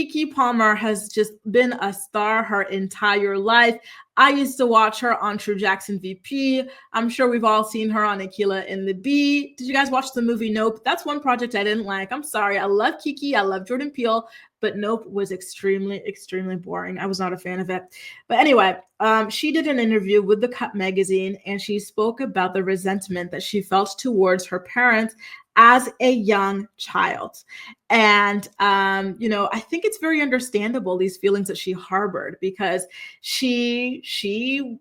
Keke Palmer has just been a star her entire life. I used to watch her on True Jackson VP. I'm sure we've all seen her on Aquila and the Bee. Did you guys watch the movie Nope? That's one project I didn't like. I'm sorry. I love Keke. I love Jordan Peele, but Nope was extremely, extremely boring. I was not a fan of it. But anyway, she did an interview with the Cut magazine, and she spoke about the resentment that she felt towards her parents as a young child. And, I think it's very understandable, these feelings that she harbored, because she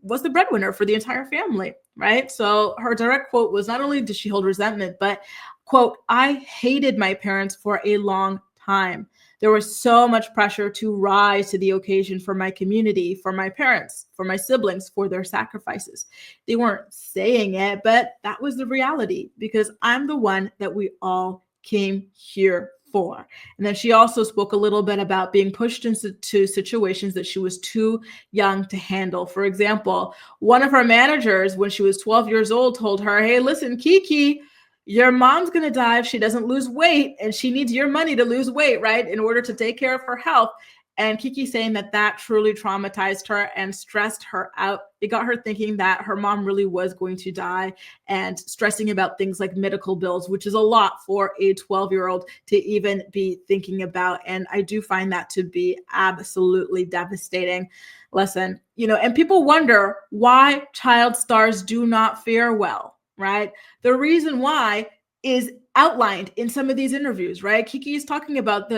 was the breadwinner for the entire family, right? So her direct quote was, not only did she hold resentment, but, quote, "I hated my parents for a long time. There was so much pressure to rise to the occasion for my community, for my parents, for my siblings, for their sacrifices. They weren't saying it, but that was the reality, because I'm the one that we all came here for." And then she also spoke a little bit about being pushed into situations that she was too young to handle. For example, one of her managers, when she was 12 years old, told her, "Hey, listen, Keke, your mom's going to die if she doesn't lose weight, and she needs your money to lose weight, right, in order to take care of her health." And Keke saying that truly traumatized her and stressed her out. It got her thinking that her mom really was going to die, and stressing about things like medical bills, which is a lot for a 12-year-old to even be thinking about. And I do find that to be absolutely devastating. Listen, and people wonder why child stars do not fare well, right? The reason why is outlined in some of these interviews, right? Keke is talking about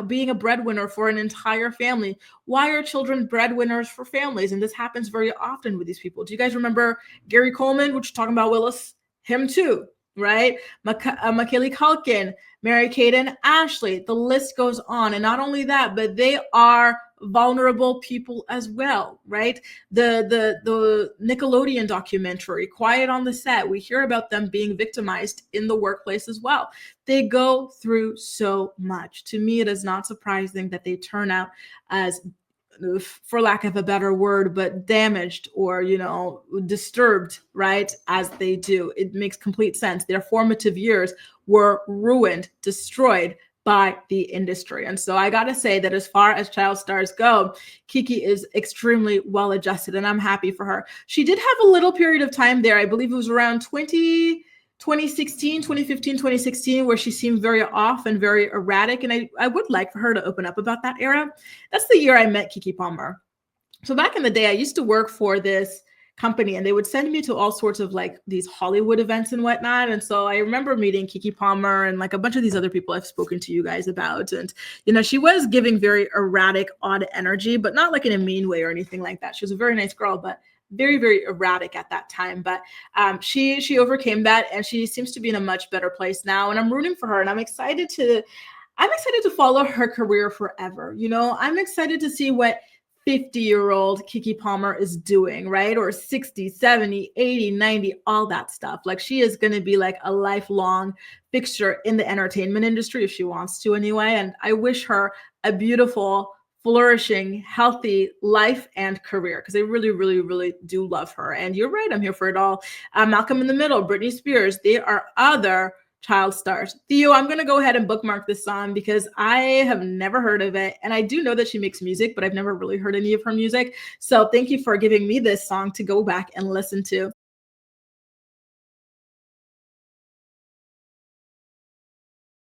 being a breadwinner for an entire family. Why are children breadwinners for families? And this happens very often with these people. Do you guys remember Gary Coleman, which is talking about Willis? Him too, right? Macaulay Culkin, Mary-Kate and Ashley. The list goes on. And not only that, but they are vulnerable people as well, right? The Nickelodeon documentary, Quiet on the Set, we hear about them being victimized in the workplace as well. They go through so much. To me, it is not surprising that they turn out as, for lack of a better word, but damaged or, disturbed, right, as they do. It makes complete sense. Their formative years were ruined, destroyed by the industry. And so I got to say that as far as child stars go, Keke is extremely well adjusted, and I'm happy for her. She did have a little period of time there, I believe it was around 2016, 2015, 2016, where she seemed very off and very erratic. And I would like for her to open up about that era. That's the year I met Keke Palmer. So back in the day, I used to work for this company, and they would send me to all sorts of like these Hollywood events and whatnot. And so I remember meeting Keke Palmer and like a bunch of these other people I've spoken to you guys about. And, she was giving very erratic, odd energy, but not like in a mean way or anything like that. She was a very nice girl, but very, very erratic at that time. But she overcame that, and she seems to be in a much better place now. And I'm rooting for her, and I'm excited to follow her career forever. I'm excited to see what 50-year-old Keke Palmer is doing, right? Or 60, 70, 80, 90, all that stuff. Like, she is going to be like a lifelong fixture in the entertainment industry if she wants to anyway. And I wish her a beautiful, flourishing, healthy life and career, because I really, really, really do love her. And you're right, I'm here for it all. Malcolm in the Middle, Britney Spears, they are other child stars. Theo, I'm going to go ahead and bookmark this song because I have never heard of it. And I do know that she makes music, but I've never really heard any of her music. So thank you for giving me this song to go back and listen to.